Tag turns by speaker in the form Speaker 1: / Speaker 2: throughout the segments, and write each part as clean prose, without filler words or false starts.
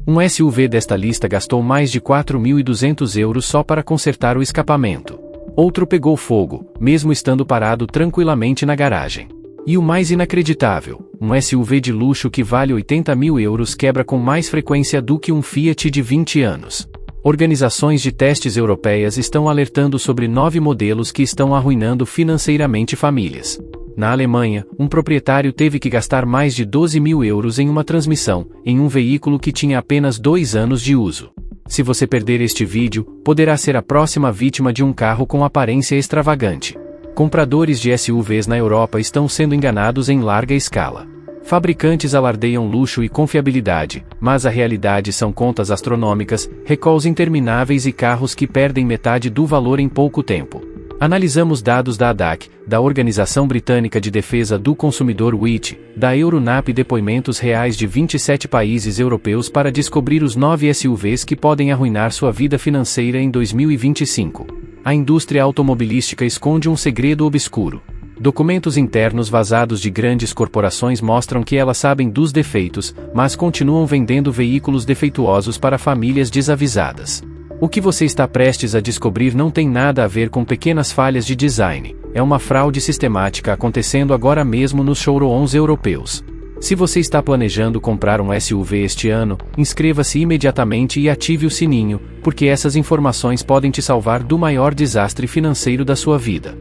Speaker 1: Um SUV desta lista gastou mais de 4.200 euros só para consertar o escapamento. Outro pegou fogo, mesmo estando parado tranquilamente na garagem. E o mais inacreditável, um SUV de luxo que vale 80.000 euros quebra com mais frequência do que um Fiat de 20 anos. Organizações de testes europeias estão alertando sobre 9 modelos que estão arruinando financeiramente famílias. Na Alemanha, um proprietário teve que gastar mais de 12.000 euros em uma transmissão, em um veículo que tinha apenas 2 anos de uso. Se você perder este vídeo, poderá ser a próxima vítima de um carro com aparência extravagante. Compradores de SUVs na Europa estão sendo enganados em larga escala. Fabricantes alardeiam luxo e confiabilidade, mas a realidade são contas astronômicas, recalls intermináveis e carros que perdem metade do valor em pouco tempo. Analisamos dados da ADAC, da Organização Britânica de Defesa do Consumidor WIT, da Euronap e depoimentos reais de 27 países europeus para descobrir os 9 SUVs que podem arruinar sua vida financeira em 2025. A indústria automobilística esconde um segredo obscuro. Documentos internos vazados de grandes corporações mostram que elas sabem dos defeitos, mas continuam vendendo veículos defeituosos para famílias desavisadas. O que você está prestes a descobrir não tem nada a ver com pequenas falhas de design, é uma fraude sistemática acontecendo agora mesmo nos showrooms europeus. Se você está planejando comprar um SUV este ano, inscreva-se imediatamente e ative o sininho, porque essas informações podem te salvar do maior desastre financeiro da sua vida.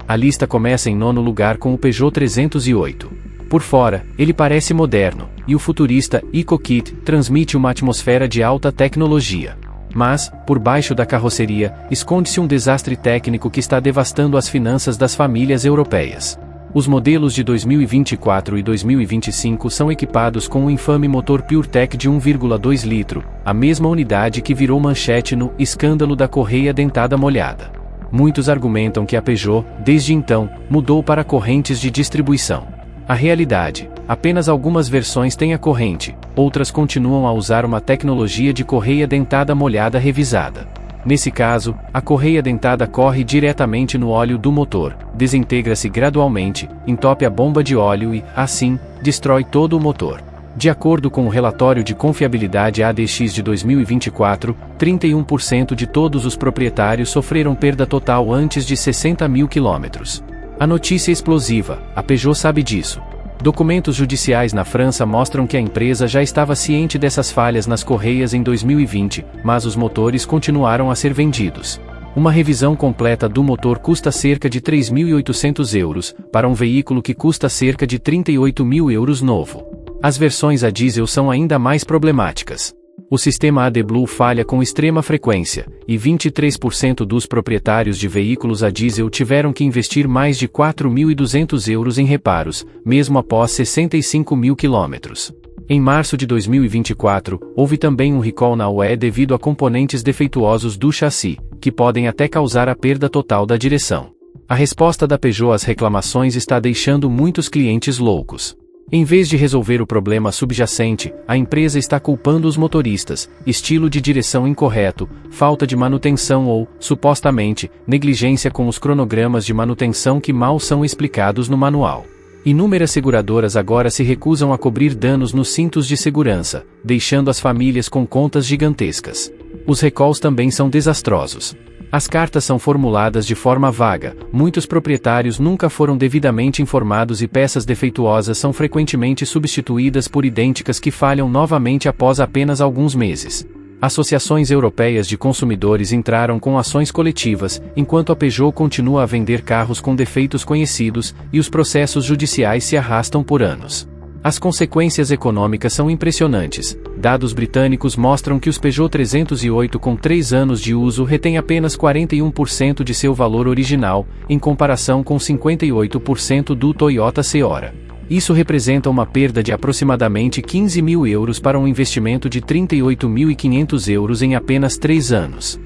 Speaker 1: A lista começa em 9º lugar com o Peugeot 308. Por fora, ele parece moderno, e o futurista EcoKit transmite uma atmosfera de alta tecnologia. Mas, por baixo da carroceria, esconde-se um desastre técnico que está devastando as finanças das famílias europeias. Os modelos de 2024 e 2025 são equipados com o infame motor PureTech de 1,2 litro, a mesma unidade que virou manchete no escândalo da correia dentada molhada. Muitos argumentam que a Peugeot, desde então, mudou para correntes de distribuição. A realidade, apenas algumas versões têm a corrente, outras continuam a usar uma tecnologia de correia dentada molhada revisada. Nesse caso, a correia dentada corre diretamente no óleo do motor, desintegra-se gradualmente, entope a bomba de óleo e, assim, destrói todo o motor. De acordo com o relatório de confiabilidade ADX de 2024, 31% de todos os proprietários sofreram perda total antes de 60.000 quilômetros. A notícia é explosiva, a Peugeot sabe disso. Documentos judiciais na França mostram que a empresa já estava ciente dessas falhas nas correias em 2020, mas os motores continuaram a ser vendidos. Uma revisão completa do motor custa cerca de 3.800 euros, para um veículo que custa cerca de 38.000 euros novo. As versões a diesel são ainda mais problemáticas. O sistema AdBlue falha com extrema frequência, e 23% dos proprietários de veículos a diesel tiveram que investir mais de 4.200 euros em reparos, mesmo após 65.000 quilômetros. Em março de 2024, houve também um recall na UE devido a componentes defeituosos do chassi, que podem até causar a perda total da direção. A resposta da Peugeot às reclamações está deixando muitos clientes loucos. Em vez de resolver o problema subjacente, a empresa está culpando os motoristas, estilo de direção incorreto, falta de manutenção ou, supostamente, negligência com os cronogramas de manutenção que mal são explicados no manual. Inúmeras seguradoras agora se recusam a cobrir danos nos cintos de segurança, deixando as famílias com contas gigantescas. Os recalls também são desastrosos. As cartas são formuladas de forma vaga, muitos proprietários nunca foram devidamente informados e peças defeituosas são frequentemente substituídas por idênticas que falham novamente após apenas alguns meses. Associações europeias de consumidores entraram com ações coletivas, enquanto a Peugeot continua a vender carros com defeitos conhecidos, e os processos judiciais se arrastam por anos. As consequências econômicas são impressionantes. Dados britânicos mostram que os Peugeot 308 com 3 anos de uso retêm apenas 41% de seu valor original, em comparação com 58% do Toyota Seora. Isso representa uma perda de aproximadamente 15.000 euros para um investimento de 38.500 euros em apenas 3 anos.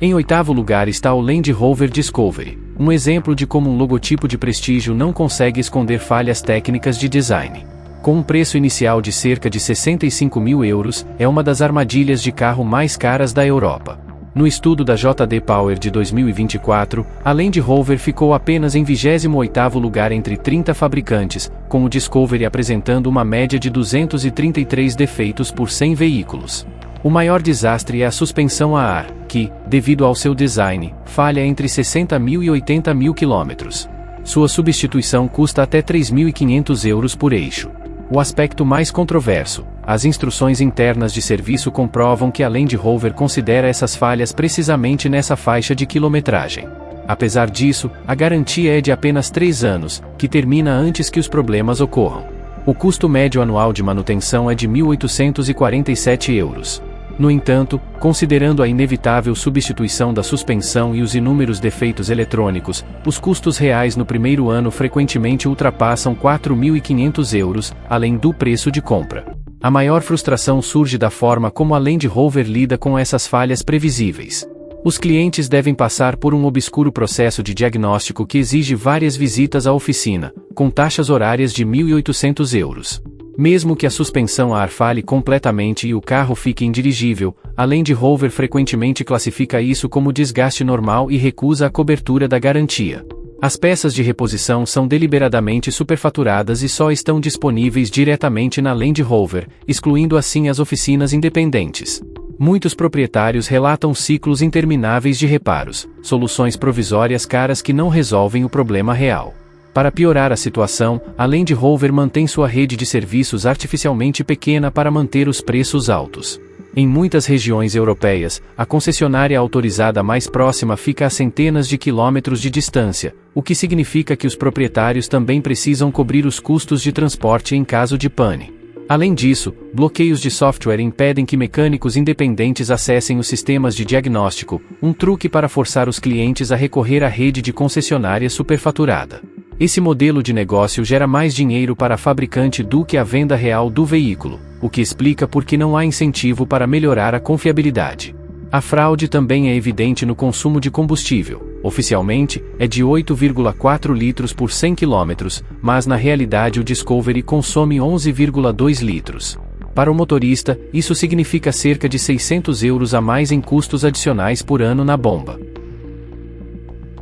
Speaker 1: Em 8º lugar está o Land Rover Discovery, um exemplo de como um logotipo de prestígio não consegue esconder falhas técnicas de design. Com um preço inicial de cerca de 65.000 euros, é uma das armadilhas de carro mais caras da Europa. No estudo da JD Power de 2024, a Land Rover ficou apenas em 28º lugar entre 30 fabricantes, com o Discovery apresentando uma média de 233 defeitos por 100 veículos. O maior desastre é a suspensão a ar, que, devido ao seu design, falha entre 60.000 e 80.000 km. Sua substituição custa até €3.500 por eixo. O aspecto mais controverso: as instruções internas de serviço comprovam que a Land Rover considera essas falhas precisamente nessa faixa de quilometragem. Apesar disso, a garantia é de apenas 3 anos, que termina antes que os problemas ocorram. O custo médio anual de manutenção é de €1.847. No entanto, considerando a inevitável substituição da suspensão e os inúmeros defeitos eletrônicos, os custos reais no primeiro ano frequentemente ultrapassam €4.500, além do preço de compra. A maior frustração surge da forma como a Land Rover lida com essas falhas previsíveis. Os clientes devem passar por um obscuro processo de diagnóstico que exige várias visitas à oficina, com taxas horárias de €1.800. Mesmo que a suspensão a ar falhe completamente e o carro fique indirigível, a Land Rover frequentemente classifica isso como desgaste normal e recusa a cobertura da garantia. As peças de reposição são deliberadamente superfaturadas e só estão disponíveis diretamente na Land Rover, excluindo assim as oficinas independentes. Muitos proprietários relatam ciclos intermináveis de reparos, soluções provisórias caras que não resolvem o problema real. Para piorar a situação, a Land Rover mantém sua rede de serviços artificialmente pequena para manter os preços altos. Em muitas regiões europeias, a concessionária autorizada mais próxima fica a centenas de quilômetros de distância, o que significa que os proprietários também precisam cobrir os custos de transporte em caso de pane. Além disso, bloqueios de software impedem que mecânicos independentes acessem os sistemas de diagnóstico, um truque para forçar os clientes a recorrer à rede de concessionária superfaturada. Esse modelo de negócio gera mais dinheiro para a fabricante do que a venda real do veículo, o que explica por que não há incentivo para melhorar a confiabilidade. A fraude também é evidente no consumo de combustível. Oficialmente, é de 8,4 litros por 100 km, mas na realidade o Discovery consome 11,2 litros. Para o motorista, isso significa cerca de €600 a mais em custos adicionais por ano na bomba.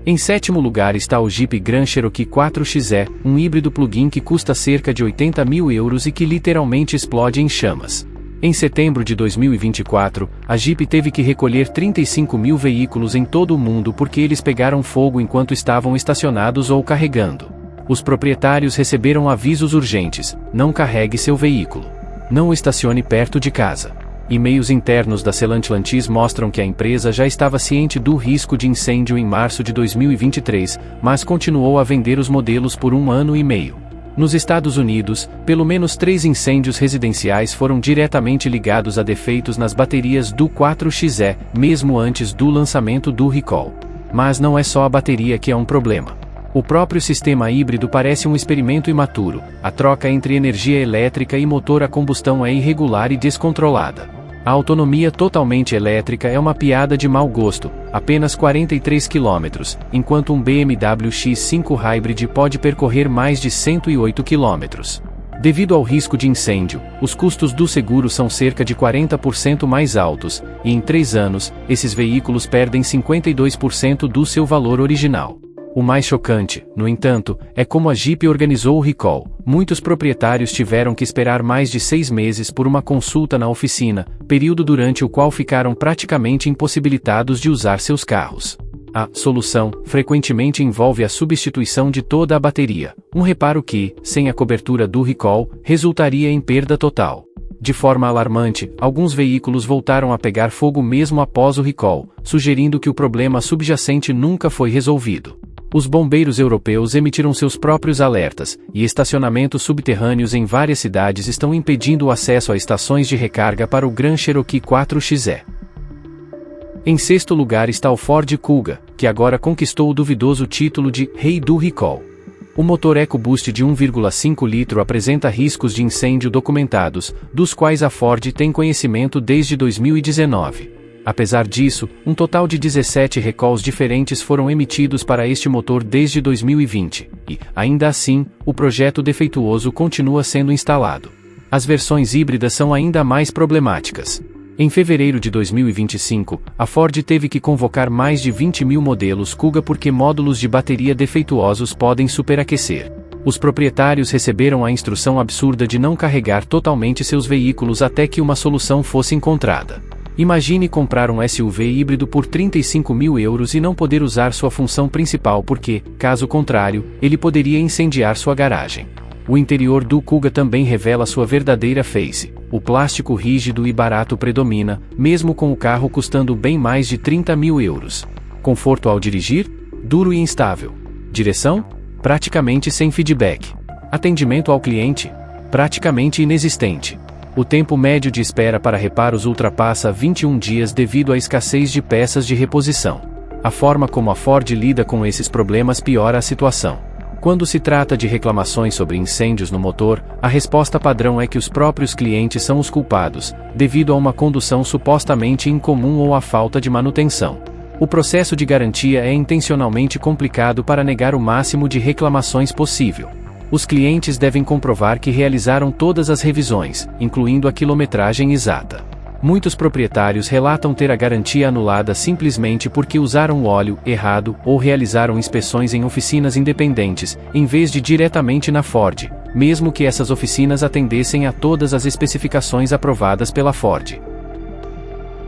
Speaker 1: Em 7º lugar está o Jeep Grand Cherokee 4xe, um híbrido plug-in que custa cerca de €80.000 e que literalmente explode em chamas. Em setembro de 2024, a Jeep teve que recolher 35.000 veículos em todo o mundo porque eles pegaram fogo enquanto estavam estacionados ou carregando. Os proprietários receberam avisos urgentes: não carregue seu veículo. Não o estacione perto de casa. E-mails internos da Stellantis mostram que a empresa já estava ciente do risco de incêndio em março de 2023, mas continuou a vender os modelos por 1 ano e meio. Nos Estados Unidos, pelo menos 3 incêndios residenciais foram diretamente ligados a defeitos nas baterias do 4xe, mesmo antes do lançamento do recall. Mas não é só a bateria que é um problema. O próprio sistema híbrido parece um experimento imaturo. A troca entre energia elétrica e motor a combustão é irregular e descontrolada. A autonomia totalmente elétrica é uma piada de mau gosto, apenas 43 km, enquanto um BMW X5 Hybrid pode percorrer mais de 108 km. Devido ao risco de incêndio, os custos do seguro são cerca de 40% mais altos, e em 3 anos, esses veículos perdem 52% do seu valor original. O mais chocante, no entanto, é como a Jeep organizou o recall. Muitos proprietários tiveram que esperar mais de 6 meses por uma consulta na oficina, período durante o qual ficaram praticamente impossibilitados de usar seus carros. A solução frequentemente envolve a substituição de toda a bateria, um reparo que, sem a cobertura do recall, resultaria em perda total. De forma alarmante, alguns veículos voltaram a pegar fogo mesmo após o recall, sugerindo que o problema subjacente nunca foi resolvido. Os bombeiros europeus emitiram seus próprios alertas, e estacionamentos subterrâneos em várias cidades estão impedindo o acesso a estações de recarga para o Grand Cherokee 4xe. Em 6º lugar está o Ford Kuga, que agora conquistou o duvidoso título de Rei do Recall. O motor EcoBoost de 1,5 litro apresenta riscos de incêndio documentados, dos quais a Ford tem conhecimento desde 2019. Apesar disso, um total de 17 recalls diferentes foram emitidos para este motor desde 2020, e, ainda assim, o projeto defeituoso continua sendo instalado. As versões híbridas são ainda mais problemáticas. Em fevereiro de 2025, a Ford teve que convocar mais de 20 mil modelos Kuga porque módulos de bateria defeituosos podem superaquecer. Os proprietários receberam a instrução absurda de não carregar totalmente seus veículos até que uma solução fosse encontrada. Imagine comprar um SUV híbrido por 35 mil euros e não poder usar sua função principal porque, caso contrário, ele poderia incendiar sua garagem. O interior do Kuga também revela sua verdadeira face. O plástico rígido e barato predomina, mesmo com o carro custando bem mais de 30 mil euros. Conforto ao dirigir? Duro e instável. Direção? Praticamente sem feedback. Atendimento ao cliente? Praticamente inexistente. O tempo médio de espera para reparos ultrapassa 21 dias devido à escassez de peças de reposição. A forma como a Ford lida com esses problemas piora a situação. Quando se trata de reclamações sobre incêndios no motor, a resposta padrão é que os próprios clientes são os culpados, devido a uma condução supostamente incomum ou à falta de manutenção. O processo de garantia é intencionalmente complicado para negar o máximo de reclamações possível. Os clientes devem comprovar que realizaram todas as revisões, incluindo a quilometragem exata. Muitos proprietários relatam ter a garantia anulada simplesmente porque usaram o óleo errado ou realizaram inspeções em oficinas independentes, em vez de diretamente na Ford, mesmo que essas oficinas atendessem a todas as especificações aprovadas pela Ford.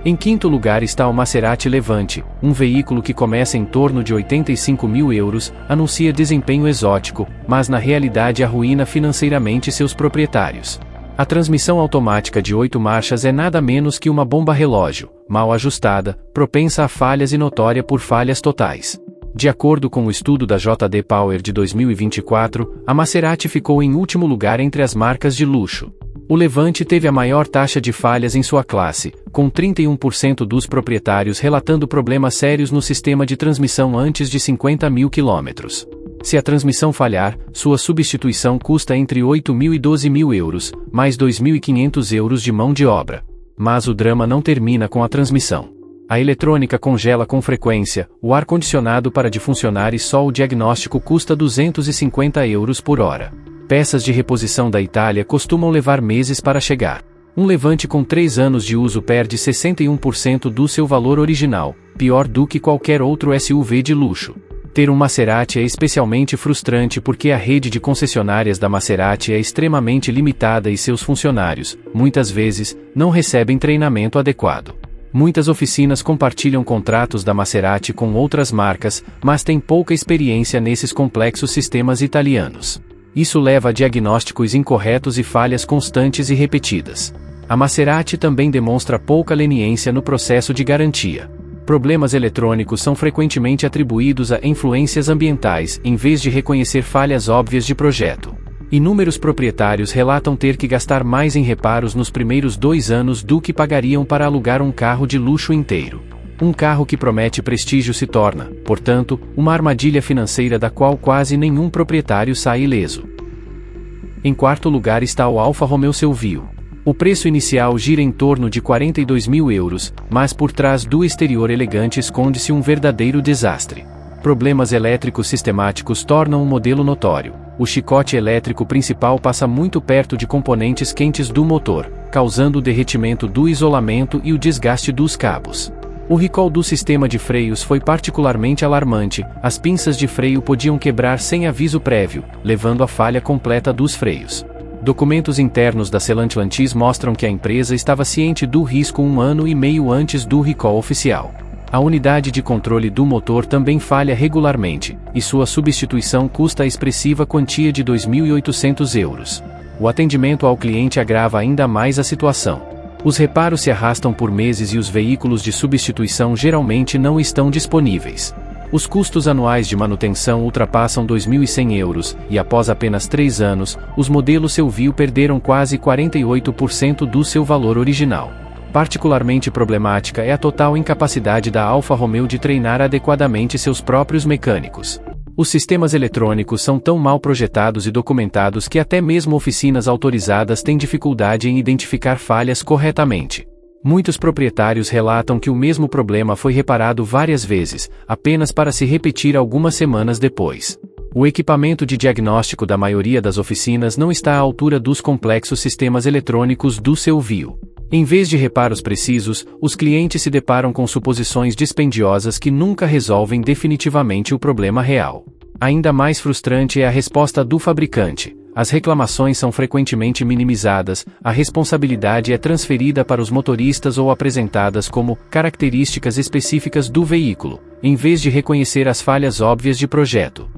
Speaker 1: Em quinto lugar está o Maserati Levante, um veículo que começa em torno de 85 mil euros, anuncia desempenho exótico, mas na realidade arruína financeiramente seus proprietários. A transmissão automática de 8 marchas é nada menos que uma bomba-relógio, mal ajustada, propensa a falhas e notória por falhas totais. De acordo com o estudo da JD Power de 2024, a Maserati ficou em último lugar entre as marcas de luxo. O Levante teve a maior taxa de falhas em sua classe, com 31% dos proprietários relatando problemas sérios no sistema de transmissão antes de 50 mil quilômetros. Se a transmissão falhar, sua substituição custa entre 8 mil e 12 mil euros, mais 2.500 euros de mão de obra. Mas o drama não termina com a transmissão. A eletrônica congela com frequência, o ar-condicionado para de funcionar e só o diagnóstico custa 250 euros por hora. Peças de reposição da Itália costumam levar meses para chegar. Um Levante com 3 anos de uso perde 61% do seu valor original, pior do que qualquer outro SUV de luxo. Ter um Maserati é especialmente frustrante porque a rede de concessionárias da Maserati é extremamente limitada e seus funcionários, muitas vezes, não recebem treinamento adequado. Muitas oficinas compartilham contratos da Maserati com outras marcas, mas têm pouca experiência nesses complexos sistemas italianos. Isso leva a diagnósticos incorretos e falhas constantes e repetidas. A Maserati também demonstra pouca leniência no processo de garantia. Problemas eletrônicos são frequentemente atribuídos a influências ambientais, em vez de reconhecer falhas óbvias de projeto. Inúmeros proprietários relatam ter que gastar mais em reparos nos primeiros 2 anos do que pagariam para alugar um carro de luxo inteiro. Um carro que promete prestígio se torna, portanto, uma armadilha financeira da qual quase nenhum proprietário sai ileso. Em quarto lugar está o Alfa Romeo Stelvio. O preço inicial gira em torno de 42 mil euros, mas por trás do exterior elegante esconde-se um verdadeiro desastre. Problemas elétricos sistemáticos tornam o modelo notório. O chicote elétrico principal passa muito perto de componentes quentes do motor, causando o derretimento do isolamento e o desgaste dos cabos. O recall do sistema de freios foi particularmente alarmante, as pinças de freio podiam quebrar sem aviso prévio, levando à falha completa dos freios. Documentos internos da Stellantis mostram que a empresa estava ciente do risco 1 ano e meio antes do recall oficial. A unidade de controle do motor também falha regularmente, e sua substituição custa a expressiva quantia de 2.800 euros. O atendimento ao cliente agrava ainda mais a situação. Os reparos se arrastam por meses e os veículos de substituição geralmente não estão disponíveis. Os custos anuais de manutenção ultrapassam 2.100 euros, e após apenas 3 anos, os modelos Stelvio perderam quase 48% do seu valor original. Particularmente problemática é a total incapacidade da Alfa Romeo de treinar adequadamente seus próprios mecânicos. Os sistemas eletrônicos são tão mal projetados e documentados que até mesmo oficinas autorizadas têm dificuldade em identificar falhas corretamente. Muitos proprietários relatam que o mesmo problema foi reparado várias vezes, apenas para se repetir algumas semanas depois. O equipamento de diagnóstico da maioria das oficinas não está à altura dos complexos sistemas eletrônicos do Stelvio. Em vez de reparos precisos, os clientes se deparam com suposições dispendiosas que nunca resolvem definitivamente o problema real. Ainda mais frustrante é a resposta do fabricante. As reclamações são frequentemente minimizadas, a responsabilidade é transferida para os motoristas ou apresentadas como características específicas do veículo, em vez de reconhecer as falhas óbvias de projeto.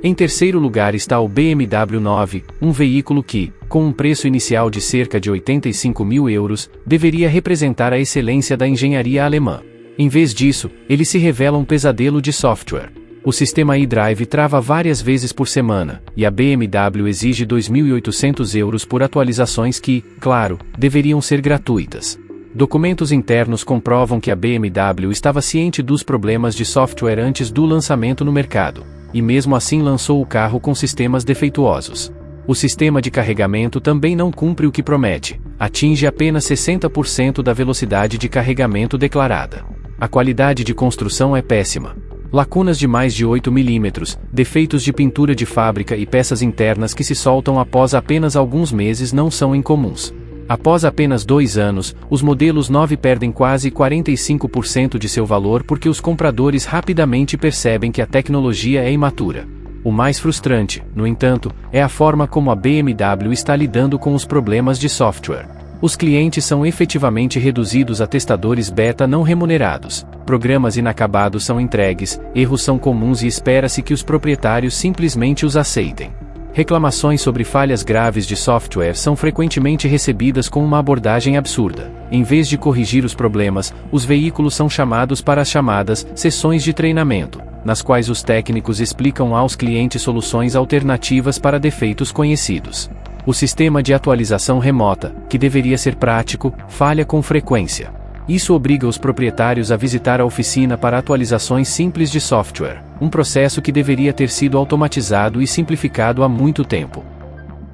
Speaker 1: Em terceiro lugar está o BMW 9, um veículo que, com um preço inicial de cerca de 85 mil euros, deveria representar a excelência da engenharia alemã. Em vez disso, ele se revela um pesadelo de software. O sistema eDrive trava várias vezes por semana, e a BMW exige 2.800 euros por atualizações que, claro, deveriam ser gratuitas. Documentos internos comprovam que a BMW estava ciente dos problemas de software antes do lançamento no mercado, e mesmo assim lançou o carro com sistemas defeituosos. O sistema de carregamento também não cumpre o que promete, atinge apenas 60% da velocidade de carregamento declarada. A qualidade de construção é péssima. Lacunas de mais de 8 mm, defeitos de pintura de fábrica e peças internas que se soltam após apenas alguns meses não são incomuns. Após apenas 2 anos, os modelos 9 perdem quase 45% de seu valor porque os compradores rapidamente percebem que a tecnologia é imatura. O mais frustrante, no entanto, é a forma como a BMW está lidando com os problemas de software. Os clientes são efetivamente reduzidos a testadores beta não remunerados, programas inacabados são entregues, erros são comuns e espera-se que os proprietários simplesmente os aceitem. Reclamações sobre falhas graves de software são frequentemente recebidas com uma abordagem absurda. Em vez de corrigir os problemas, os veículos são chamados para as chamadas sessões de treinamento, nas quais os técnicos explicam aos clientes soluções alternativas para defeitos conhecidos. O sistema de atualização remota, que deveria ser prático, falha com frequência. Isso obriga os proprietários a visitar a oficina para atualizações simples de software, um processo que deveria ter sido automatizado e simplificado há muito tempo.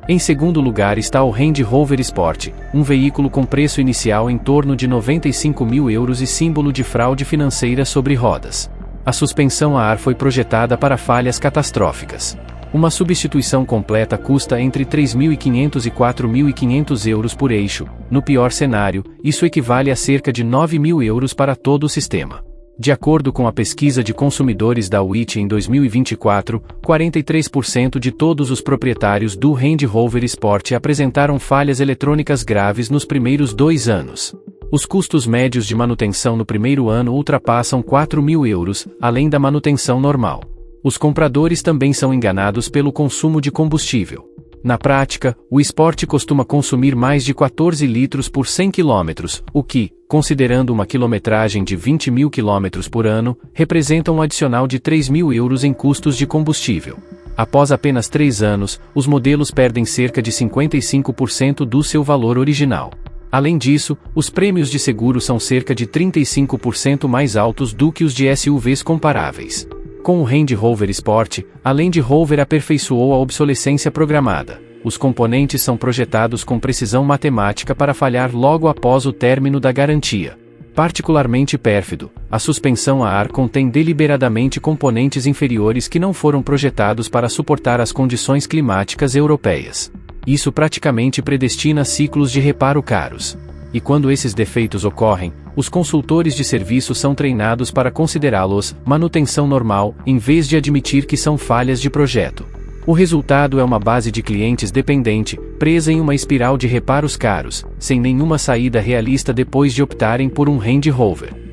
Speaker 1: Em segundo lugar está o Range Rover Sport, um veículo com preço inicial em torno de 95 mil euros e símbolo de fraude financeira sobre rodas. A suspensão a ar foi projetada para falhas catastróficas. Uma substituição completa custa entre 3.500 e 4.500 euros por eixo. No pior cenário, isso equivale a cerca de 9.000 euros para todo o sistema. De acordo com a pesquisa de consumidores da WIT em 2024, 43% de todos os proprietários do Range Rover Sport apresentaram falhas eletrônicas graves nos primeiros 2 anos. Os custos médios de manutenção no primeiro ano ultrapassam 4.000 euros, além da manutenção normal. Os compradores também são enganados pelo consumo de combustível. Na prática, o Sport costuma consumir mais de 14 litros por 100 km, o que, considerando uma quilometragem de 20.000 km por ano, representa um adicional de 3.000 euros em custos de combustível. Após apenas 3 anos, os modelos perdem cerca de 55% do seu valor original. Além disso, os prêmios de seguro são cerca de 35% mais altos do que os de SUVs comparáveis. Com o Range Rover Sport, a Land Rover aperfeiçoou a obsolescência programada. Os componentes são projetados com precisão matemática para falhar logo após o término da garantia. Particularmente pérfido, a suspensão a ar contém deliberadamente componentes inferiores que não foram projetados para suportar as condições climáticas europeias. Isso praticamente predestina ciclos de reparo caros. E quando esses defeitos ocorrem, os consultores de serviço são treinados para considerá-los manutenção normal, em vez de admitir que são falhas de projeto. O resultado é uma base de clientes dependente, presa em uma espiral de reparos caros, sem nenhuma saída realista depois de optarem por um Range Rover.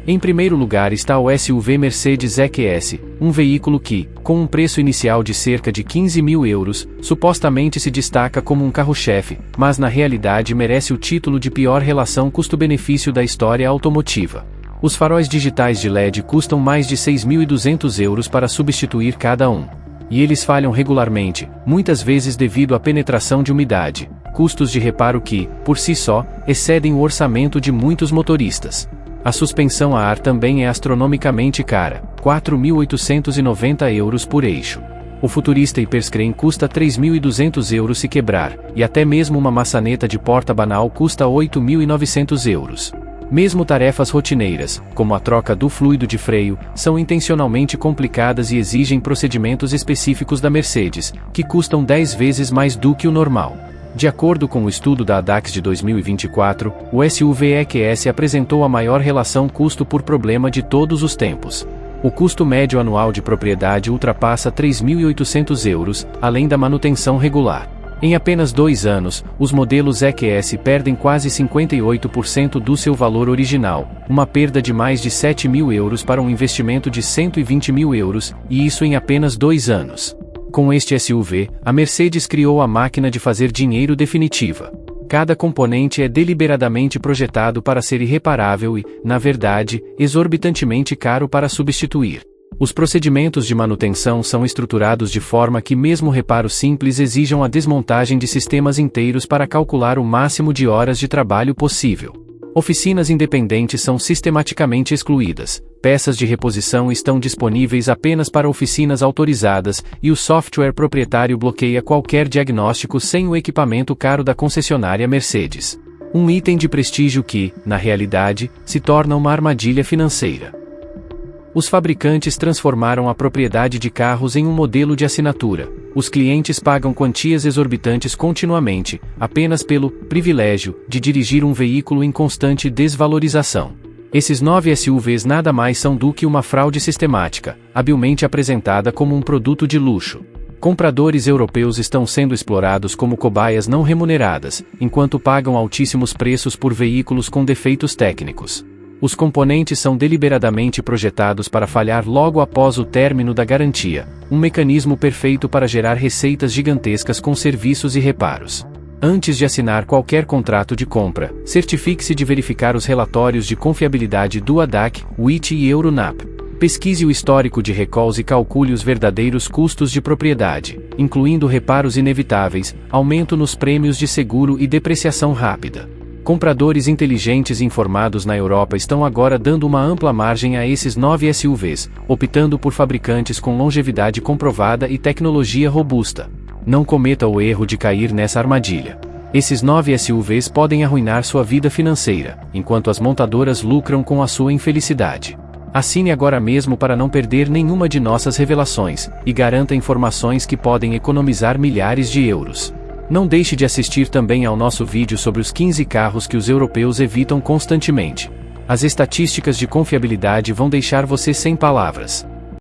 Speaker 1: Em primeiro lugar está o SUV Mercedes EQS, um veículo que, com um preço inicial de cerca de 15.000 euros, supostamente se destaca como um carro-chefe, mas na realidade merece o título de pior relação custo-benefício da história automotiva. Os faróis digitais de LED custam mais de 6.200 euros para substituir cada um. E eles falham regularmente, muitas vezes devido à penetração de umidade, custos de reparo que, por si só, excedem o orçamento de muitos motoristas. A suspensão a ar também é astronomicamente cara, 4.890 euros por eixo. O futurista Hyperscreen custa 3.200 euros se quebrar, e até mesmo uma maçaneta de porta banal custa 8.900 euros. Mesmo tarefas rotineiras, como a troca do fluido de freio, são intencionalmente complicadas e exigem procedimentos específicos da Mercedes, que custam 10 vezes mais do que o normal. De acordo com o estudo da ADAX de 2024, o SUV EQS apresentou a maior relação custo por problema de todos os tempos. O custo médio anual de propriedade ultrapassa €3.800, além da manutenção regular. Em apenas 2 anos, os modelos EQS perdem quase 58% do seu valor original, uma perda de mais de €7.000 para um investimento de €120.000, e isso em apenas 2 anos. Com este SUV, a Mercedes criou a máquina de fazer dinheiro definitiva. Cada componente é deliberadamente projetado para ser irreparável e, na verdade, exorbitantemente caro para substituir. Os procedimentos de manutenção são estruturados de forma que mesmo reparos simples exijam a desmontagem de sistemas inteiros para calcular o máximo de horas de trabalho possível. Oficinas independentes são sistematicamente excluídas, peças de reposição estão disponíveis apenas para oficinas autorizadas, e o software proprietário bloqueia qualquer diagnóstico sem o equipamento caro da concessionária Mercedes. Um item de prestígio que, na realidade, se torna uma armadilha financeira. Os fabricantes transformaram a propriedade de carros em um modelo de assinatura. Os clientes pagam quantias exorbitantes continuamente, apenas pelo privilégio de dirigir um veículo em constante desvalorização. Esses 9 SUVs nada mais são do que uma fraude sistemática, habilmente apresentada como um produto de luxo. Compradores europeus estão sendo explorados como cobaias não remuneradas, enquanto pagam altíssimos preços por veículos com defeitos técnicos. Os componentes são deliberadamente projetados para falhar logo após o término da garantia, um mecanismo perfeito para gerar receitas gigantescas com serviços e reparos. Antes de assinar qualquer contrato de compra, certifique-se de verificar os relatórios de confiabilidade do ADAC, WIT e Euronap. Pesquise o histórico de recalls e calcule os verdadeiros custos de propriedade, incluindo reparos inevitáveis, aumento nos prêmios de seguro e depreciação rápida. Compradores inteligentes e informados na Europa estão agora dando uma ampla margem a esses 9 SUVs, optando por fabricantes com longevidade comprovada e tecnologia robusta. Não cometa o erro de cair nessa armadilha. Esses 9 SUVs podem arruinar sua vida financeira, enquanto as montadoras lucram com a sua infelicidade. Assine agora mesmo para não perder nenhuma de nossas revelações, e garanta informações que podem economizar milhares de euros. Não deixe de assistir também ao nosso vídeo sobre os 15 carros que os europeus evitam constantemente. As estatísticas de confiabilidade vão deixar você sem palavras.